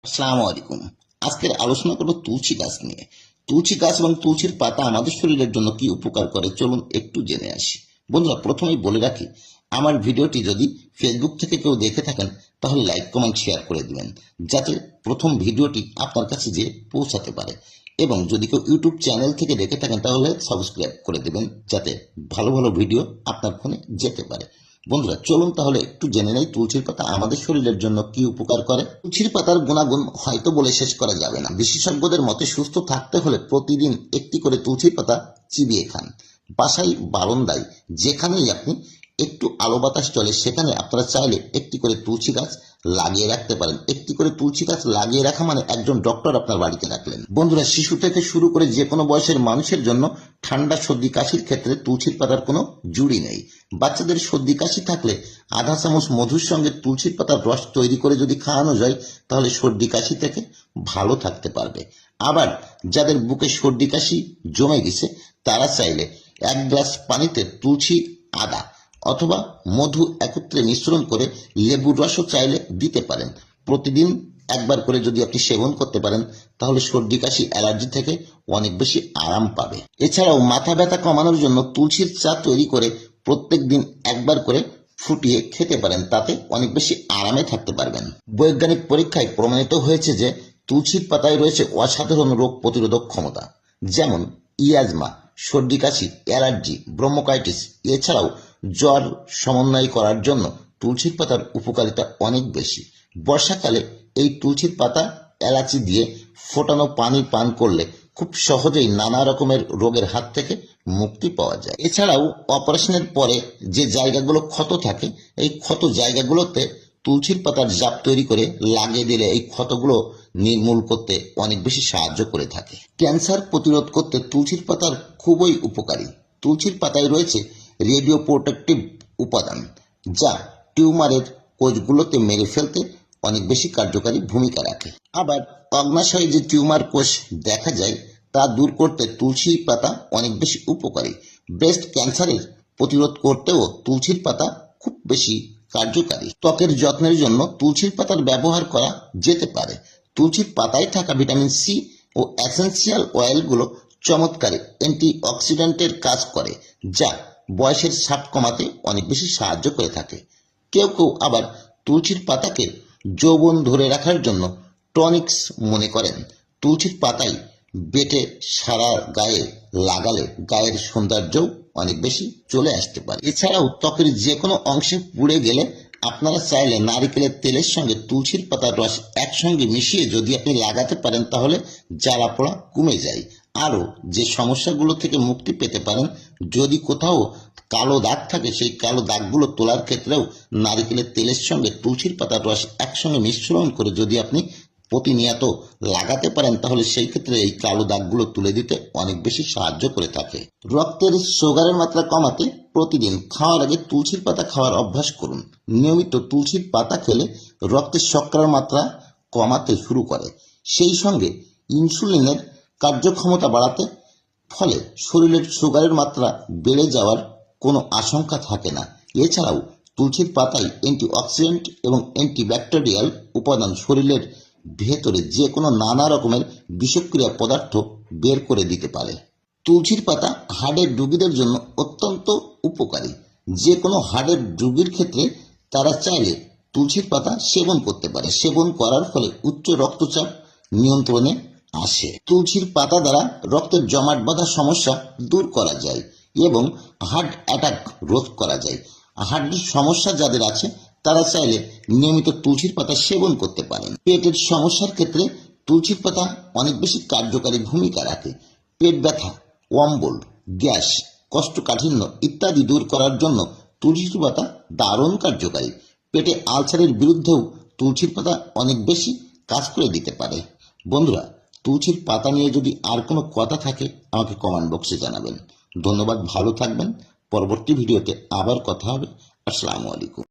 আসসালামু আলাইকুম। আজকের আলোচনা করব তুলসী গাছ নিয়ে। তুলসী গাছ এবং তুলসীর পাতা আমাদের শরীরের জন্য কি উপকার করে চলুন একটু জেনে আসি। বন্ধুরা, প্রথমেই বলে রাখি, আমার ভিডিওটি যদি ফেসবুক থেকে কেউ দেখে থাকেন তাহলে লাইক কমেন্ট শেয়ার করে দিবেন, যাতে প্রথম ভিডিওটি আপনার কাছে যেয়ে পৌঁছাতে পারে। এবং যদি কেউ ইউটিউব চ্যানেল থেকে দেখে থাকেন তাহলে সাবস্ক্রাইব করে দেবেন, যাতে ভালো ভালো ভিডিও আপনার ফোনে যেতে পারে। বন্ধুরা, চলুন তাহলে একটু জেনে নেই তুলসীর পাতা আমাদের শরীরের জন্য কি উপকার করে। তুলসীর পাতার গুণাগুণ হয়তো বলে শেষ করা যাবে না। বিশেষজ্ঞদের মতে সুস্থ থাকতে হলে প্রতিদিন একটি করে তুলসীর পাতা চিবিয়ে খান। বাসায়, বারান্দায়, যেখানেই আপনি একটু আলো বাতাস চলে সেখানে আপনারা চাইলে একটি করে তুলসী গাছ লাগিয়ে রাখতে পারেন। একটি করে তুলসী গাছ লাগিয়ে রাখা মানে একজন ডক্টর আপনার বাড়িতে রাখলেন। বন্ধুরা, শিশু থেকে শুরু করে যে কোনো বয়সের মানুষের জন্য ঠান্ডা সর্দি কাশির ক্ষেত্রে তুলসীর পাতার কোনো জুড়ি নেই। বাচ্চাদের সর্দি কাশি থাকলে আধা চামচ মধুর সঙ্গে তুলসীর পাতার রস তৈরি করে যদি খাওয়ানো যায় তাহলে সর্দি কাশি থেকে ভালো থাকতে পারবে। আবার যাদের বুকে সর্দি কাশি জমে গেছে তারা চাইলে 1 গ্লাস পানিতে তুলসী, আদা অথবা মধু একত্রে মিশ্রণ করে লেবুর রসও চাইলে দিতে পারেন। প্রতিদিন একবার করে যদি আপনি সেবন করতে পারেন তাহলে সর্দি কাশি, অ্যালার্জি থেকে অনেক বেশি আরাম পাবে। এছাড়াও মাথা ব্যথা কমানোর জন্য তুলসীর চা তৈরি করে প্রত্যেক দিন একবার করে ফুটিয়ে খেতে পারেন, তাতে অনেক বেশি আরামে থাকতে পারবেন। বৈজ্ঞানিক পরীক্ষায় প্রমাণিত হয়েছে যে তুলসীর পাতায় রয়েছে অসাধারণ রোগ প্রতিরোধক ক্ষমতা, যেমন ইয়াজমা, সর্দি কাশি, অ্যালার্জি, ব্রঙ্কাইটিস। এছাড়াও জ্বর সমন্বয় করার জন্য তুলসীর পাতার উপকারিতা অনেক বেশি। বর্ষাকালে এই তুলসীর পাতা এলাচি দিয়ে ফোটানো পানি পান করলে খুব সহজেই নানা রকমের রোগের হাত থেকে মুক্তি পাওয়া যায়। এছাড়াও অপারেশনের পরে যে জায়গাগুলো ক্ষত থাকে এই ক্ষত জায়গাগুলোতে তুলসীর পাতার জাপ তৈরি করে লাগিয়ে দিলে এই ক্ষতগুলো নির্মূল করতে অনেক বেশি সাহায্য করে থাকে। ক্যান্সার প্রতিরোধ করতে তুলসীর পাতার খুবই উপকারী। তুলসীর পাতায় রয়েছে রেডিও প্রোটেক্টিভ উপাদান, যা টিউমারের কোষগুলোতে মেরে ফেলতে অনেক বেশি কার্যকারী ভূমিকা রাখে। আবার অগ্নাশয়ে যে টিউমার কোষ দেখা যায় তা দূর করতে তুলসী পাতা অনেক বেশি উপকারী। ব্রেস্ট ক্যান্সারের প্রতিরোধ করতেও তুলসীর পাতা খুব বেশি কার্যকারী। ত্বকের যত্নের জন্য তুলসীর পাতার ব্যবহার করা যেতে পারে। তুলসীর পাতায় থাকা ভিটামিন সি ও এসেন্সিয়াল অয়েলগুলো চমৎকার অ্যান্টিঅক্সিডেন্টের কাজ করে, যা বয়সের ছাপ কমাতে অনেক বেশি সাহায্য করে থাকে। কেউ কেউ আবার তুলসীর পাতাকে যৌবন ধরে রাখার জন্য টনিক্স মনে করেন। তুলসীর পাতায় বেটে সারা গায়ে লাগালে গায়ের সৌন্দর্যও অনেক বেশি চলে আসতে পারে। এছাড়াও ত্বকের যে কোনো অংশে পুড়ে গেলে আপনারা চাইলে নারিকেলের তেলের সঙ্গে তুলসীর পাতার রস একসঙ্গে মিশিয়ে যদি আপনি লাগাতে পারেন তাহলে জ্বালা পোড়া কমে যায়। আরও যে সমস্যাগুলো থেকে মুক্তি পেতে পারেন, যদি কোথাও কালো দাগ থাকে সেই কালো দাগগুলো তোলার ক্ষেত্রেও নারিকেলের তেলের সঙ্গে তুলসীর পাতার রস একসঙ্গে মিশ্রণ করে যদি আপনি প্রতিনিয়ত লাগাতে পারেন তাহলে সেই ক্ষেত্রে এই কালো দাগগুলো তুলে দিতে অনেক বেশি সাহায্য করে থাকে। রক্তের সুগারের মাত্রা কমাতে প্রতিদিন খাওয়ার আগে তুলসীর পাতা খাওয়ার অভ্যাস করুন। নিয়মিত তুলসীর পাতা খেলে রক্তের শর্করার মাত্রা কমাতে শুরু করে, সেই সঙ্গে ইনসুলিনের কার্যক্ষমতা বাড়াতে, ফলে শরীরের সুগারের মাত্রা বেড়ে যাওয়ার কোনো আশঙ্কা থাকে না। এছাড়াও তুলসীর পাতায় অ্যান্টিঅক্সিডেন্ট এবং অ্যান্টিব্যাকটেরিয়াল উপাদান শরীরের ভেতরে যে কোনো নানা রকমের বিষক্রিয়া পদার্থ বের করে দিতে পারে। তুলসীর পাতা হার্টের রোগীদের জন্য অত্যন্ত উপকারী। যে কোনো হার্টের রোগীর ক্ষেত্রে তারা চাইলে তুলসীর পাতা সেবন করতে পারে। সেবন করার ফলে উচ্চ রক্তচাপ নিয়ন্ত্রণে আসে। তুলসীর পাতা দ্বারা রক্তের জমাট বাঁধা সমস্যা দূর করা যায় এবং হার্ট অ্যাটাক রোধ করা যায়। হার্টের সমস্যা যাদের আছে তারা চাইলে নিয়মিত তুলসীর পাতা সেবন করতে পারেন। পেটের সমস্যার ক্ষেত্রে তুলসীর পাতা অনেক বেশি কার্যকারী ভূমিকা রাখে। পেট ব্যথা, অম্বল, গ্যাস, কোষ্ঠকাঠিন্য ইত্যাদি দূর করার জন্য তুলসীর পাতা দারুণ কার্যকারী। পেটে আলসারের বিরুদ্ধেও তুলসীর পাতা অনেক বেশি কাজ করে দিতে পারে। বন্ধুরা, তুলসীর পাতা নিয়ে যদি আর কোনো কথা থাকে আমাকে কমেন্ট বক্সে জানাবেন। ধন্যবাদ, ভালো থাকবেন। পরবর্তী ভিডিওতে আবার কথা হবে। আসসালামু আলাইকুম।